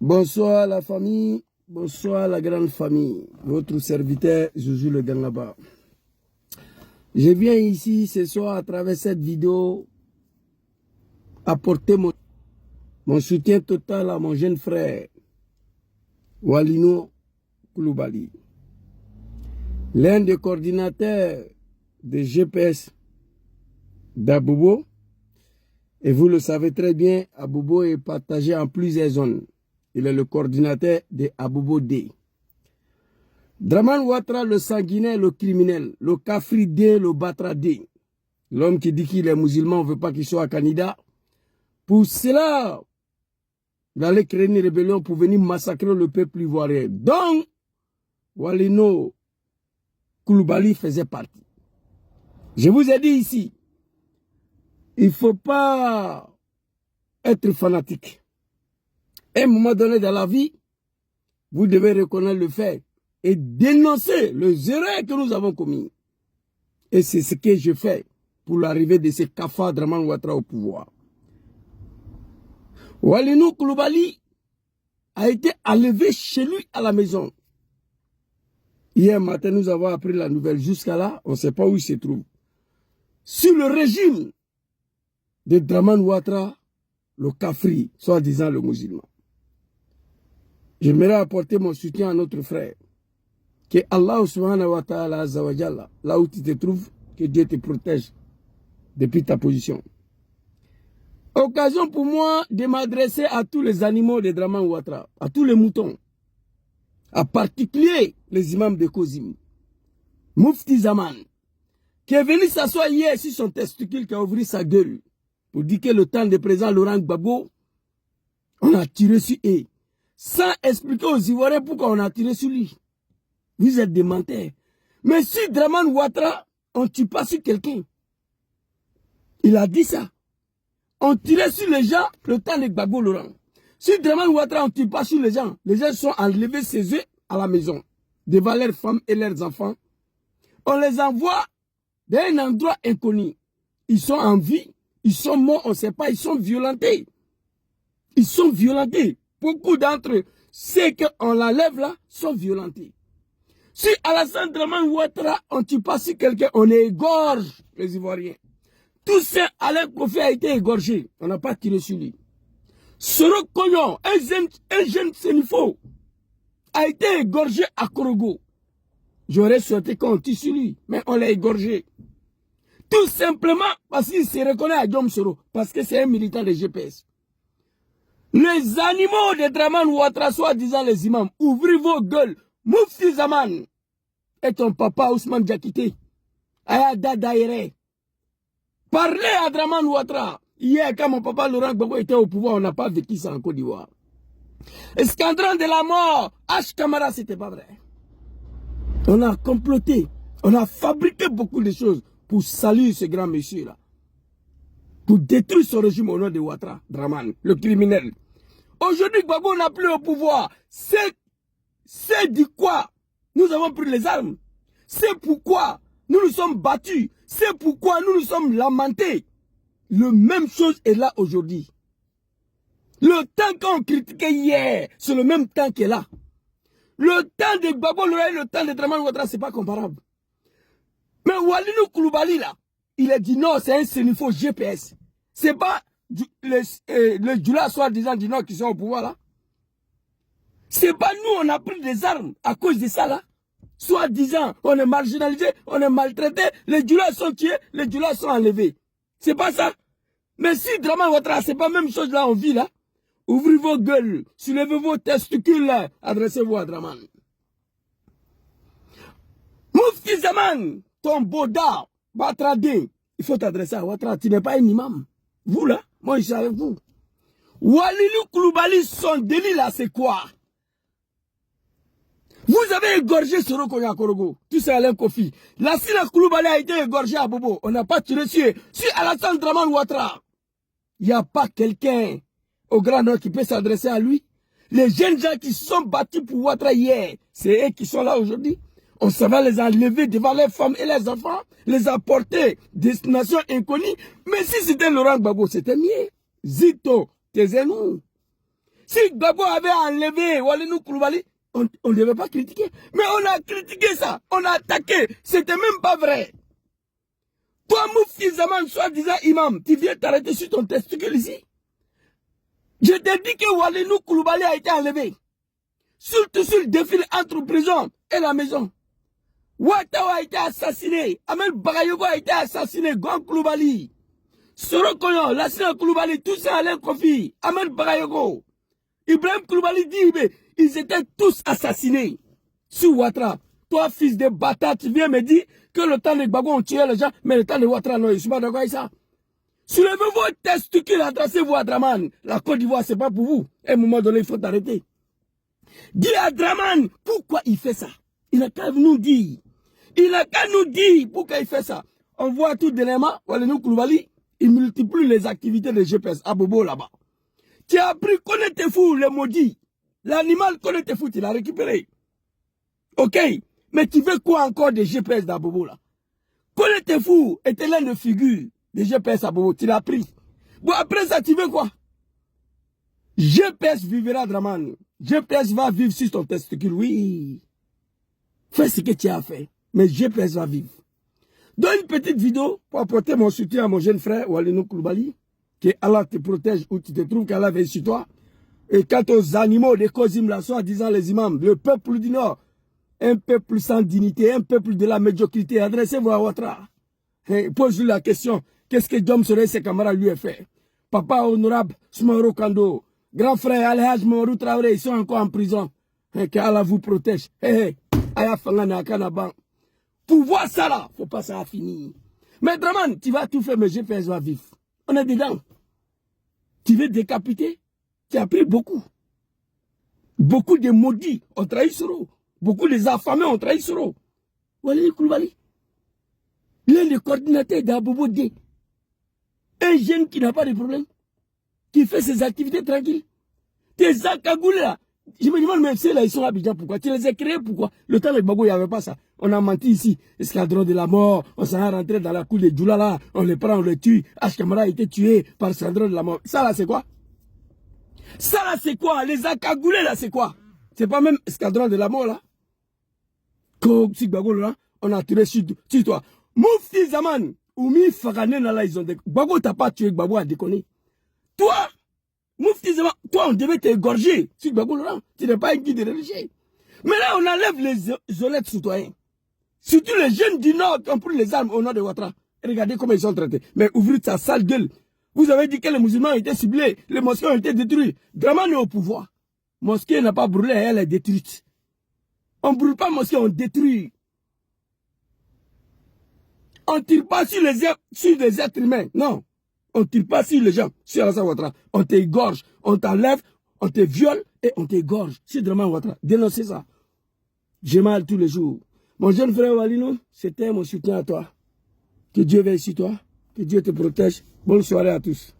Bonsoir la famille, bonsoir la grande famille. Votre serviteur Joujou le Gangaba. Je viens ici ce soir à travers cette vidéo apporter mon soutien total à mon jeune frère Walino Koulibaly, l'un des coordinateurs de GPS d'Abobo. Et vous le savez très bien, Abobo est partagé en plusieurs zones. Il est le coordinateur de Abobo D. Draman Ouattara, le sanguinaire, le criminel, le Kafri D, le Batra D. L'homme qui dit qu'il est musulman, on ne veut pas qu'il soit candidat. Pour cela, il allait créer une rébellion pour venir massacrer le peuple ivoirien. Donc, Walino Koulibaly faisait partie. Je vous ai dit ici, il ne faut pas être fanatique. À un moment donné dans la vie, vous devez reconnaître le fait et dénoncer les erreurs que nous avons commises. Et c'est ce que je fais pour l'arrivée de ce cafard Draman Ouattara au pouvoir. Walino Koulibaly a été enlevé chez lui à la maison. Hier matin, nous avons appris la nouvelle. Jusqu'à là, on ne sait pas où il se trouve. Sur le régime de Draman Ouattara, le Kafri, soi-disant le musulman. J'aimerais apporter mon soutien à notre frère. Que Allah subhanahu wa ta'ala, là où tu te trouves, que Dieu te protège depuis ta position. Occasion pour moi de m'adresser à tous les animaux de Draman Ouattara, à tous les moutons, en particulier les imams de Kozim. Mufti Zaman, qui est venu s'asseoir hier sur son testicule, qui a ouvert sa gueule, pour dire que le temps de président Laurent Gbagbo, on a tiré sur eux, sans expliquer aux Ivoiriens pourquoi on a tiré sur lui. Vous êtes des menteurs. Mais si Draman Ouattara, on ne tue pas sur quelqu'un. Il a dit ça. On tirait sur les gens le temps de Gbagbo Laurent. Si Draman Ouattara, on ne tue pas sur les gens sont enlevés chez eux à la maison, devant leurs femmes et leurs enfants. On les envoie dans un endroit inconnu. Ils sont en vie, ils sont morts, on ne sait pas, ils sont violentés. Ils sont violentés. Beaucoup d'entre eux, ceux qu'on l'enlève là, sont violentés. Si Alassane Draman Ouattara, on ne tue pas sur quelqu'un, on égorge les Ivoiriens. Tout ça, Alain Kofi a été égorgé. On n'a pas tiré sur lui. Soro Cognon, un jeune Sénifo, a été égorgé à Korogo. J'aurais souhaité qu'on tire sur lui, mais on l'a égorgé. Tout simplement parce qu'il se reconnaît à Diom Soro, parce que c'est un militant de GPS. Les animaux de Draman Ouattara, soi-disant les imams, ouvrez vos gueules. Mufti Zaman et ton papa Ousmane Diakité, Ayada Daïre. Parlez à Draman Ouattara. Hier, quand mon papa Laurent Gbagbo était au pouvoir, on n'a pas vécu ça en Côte d'Ivoire. Escadron de la mort, H. Camara, c'était pas vrai. On a comploté, on a fabriqué beaucoup de choses pour saluer ce grand monsieur-là. Pour détruire son régime au nom de Ouattara, Draman, le criminel. Aujourd'hui, Gbagbo n'a plus au pouvoir. C'est du quoi nous avons pris les armes. C'est pourquoi nous nous sommes battus. C'est pourquoi nous nous sommes lamentés. La même chose est là aujourd'hui. Le temps qu'on critiquait hier, c'est le même temps qui est là. Le temps de Gbagbo Laurent et le temps de Draman Ouattara, ce n'est pas comparable. Mais Walino Koulibaly là, il a dit non, c'est un Sénifo GPS. C'est pas les Djoula soi-disant du Nord qui sont au pouvoir là. C'est pas nous, on a pris des armes à cause de ça là. Soi-disant, on est marginalisé, on est maltraité, les Djoula sont tués, les Djoula sont enlevés. C'est pas ça. Mais si Draman Ouattara, c'est pas la même chose là, on vit là. Ouvrez vos gueules, soulevez vos testicules là, adressez-vous à Draman. Mufti Zaman, ton Boda, Batradé, il faut t'adresser à Ouattara, tu n'es pas un imam. Vous là, moi je suis avec vous. Walino Koulibaly, son délit là, c'est quoi? Vous avez égorgé Soro Konya Korogo, tout c'est Alain Kofi. La Sina Koulibaly a été égorgé à Bobo, on n'a pas tiré sur Alassane Draman Ouattara. Il n'y a pas quelqu'un au Grand Nord qui peut s'adresser à lui. Les jeunes gens qui se sont battus pour Ouattara hier, c'est eux qui sont là aujourd'hui. On s'en va les enlever devant leurs femmes et leurs enfants, les apporter destination inconnue. Mais si c'était Laurent Gbagbo, c'était mieux. Zito, taisez-nous. Si Gbagbo avait enlevé Walidou Koulibaly, on ne devait pas critiquer. Mais on a critiqué ça. On a attaqué. C'était même pas vrai. Toi, Mufti Zaman, soi-disant imam, tu viens t'arrêter sur ton testicule ici. Je t'ai dit que Walidou Koulibaly a été enlevé. Surtout sur le défilé entre prison et la maison. Ouattara a été assassiné. Amel Bagayogo a été assassiné. Gon Koulibaly. Soro Koyon, Lassina Koulibaly, tous ça Alain Kofi. Amel Bagayogo. Ibrahim Koulibaly dit, mais ils étaient tous assassinés. Sur Ouattara. Toi, fils de bâtard, tu viens me dire que le temps de Gbagbo on tuait les gens, mais le temps de Ouattara, non, je ne suis pas d'accord avec ça. Soulevez vos testicules, adressez-vous à Draman. La Côte d'Ivoire, ce n'est pas pour vous. À un moment donné, il faut t'arrêter. Dis à Draman, pourquoi il fait ça? Il n'a qu'à nous dire. Il n'a qu'à nous dire pourquoi il fait ça. On voit tout dernièrement, Walidou Koulibaly, il multiplie les activités de GPS à Bobo là-bas. Tu as appris Konetefou, le maudit. L'animal Konetefou, tu l'as récupéré. Ok? Mais tu veux quoi encore de GPS d'Abobo là? Konetefou était l'un de figures de GPS à Bobo, tu l'as pris. Bon, après ça, tu veux quoi? GPS vivra Draman. GPS va vivre sur ton testicule, oui. Fais ce que tu as fait, mais GPS va vivre. Donne une petite vidéo pour apporter mon soutien à mon jeune frère Walidou Koulibaly, que Allah te protège où tu te trouves, qu'Allah veille sur toi. Et quant aux animaux des Kozim, là, soi-disant les imams, le peuple du Nord, un peuple sans dignité, un peuple de la médiocrité, adressez-vous à Ouattara. Pose-lui la question, qu'est-ce que Djom Soleil et ses camarades lui ont fait? Papa honorable Soumaro Kando, grand frère Alhaj Mamadou Traoré, ils sont encore en prison. Que Allah vous protège. Pour voir ça là, faut pas ça finir. Mais Draman, tu vas tout faire, mais GPS va vivre. On est dedans. Tu veux décapiter? Tu as pris beaucoup. Beaucoup de maudits ont trahi Soro. Beaucoup des affamés ont trahi Soro. Walidou Koulibaly, l'un des coordinateurs d'Abobo D. Un jeune qui n'a pas de problème, qui fait ses activités tranquilles. Tes accagoulés là, je me demande même si là ils sont à Abidjan, pourquoi? Tu les as créés, pourquoi? Le temps de Gbagbo, il n'y avait pas ça. On a menti ici, escadron de la mort, on s'en est rentré dans la cour de Djoula là, on les prend, on les tue. H-Kamara a été tué par escadron de la mort. Ça là c'est quoi? Ça là c'est quoi? Les accagoulés là c'est quoi? C'est pas même escadron de la mort là? Comme si Gbagbo là, on a tiré sur toi. Mufti Zaman, Oumi Fagane là, ils ont déconné. Gbagbo t'a pas tué, Gbagbo a déconné. Toi, Mufti Zaman, toi on devait t'égorger sur Gbagbo là. Tu n'es pas un guide religieux. Mais là on enlève les honnêtes citoyens. Surtout les jeunes du Nord qui ont pris les armes au nord de Ouattara. Regardez comment ils sont traités. Mais ouvrez sa sale gueule. Vous avez dit que les musulmans ont été ciblés, les mosquées ont été détruites. Draman est au pouvoir. Mosquée n'a pas brûlé, elle est détruite. On ne brûle pas mosquée, on détruit. On ne tire pas sur les êtres humains. Non. On ne tire pas sur les gens. Sur Alassane Ouattara. On t'égorge, on t'enlève, on te viole et on t'égorge. C'est Draman Ouattara. Dénoncez ça. J'ai mal tous les jours. Mon jeune frère Walidou, c'était mon soutien à toi. Que Dieu veille sur toi. Que Dieu te protège. Bonne soirée à tous.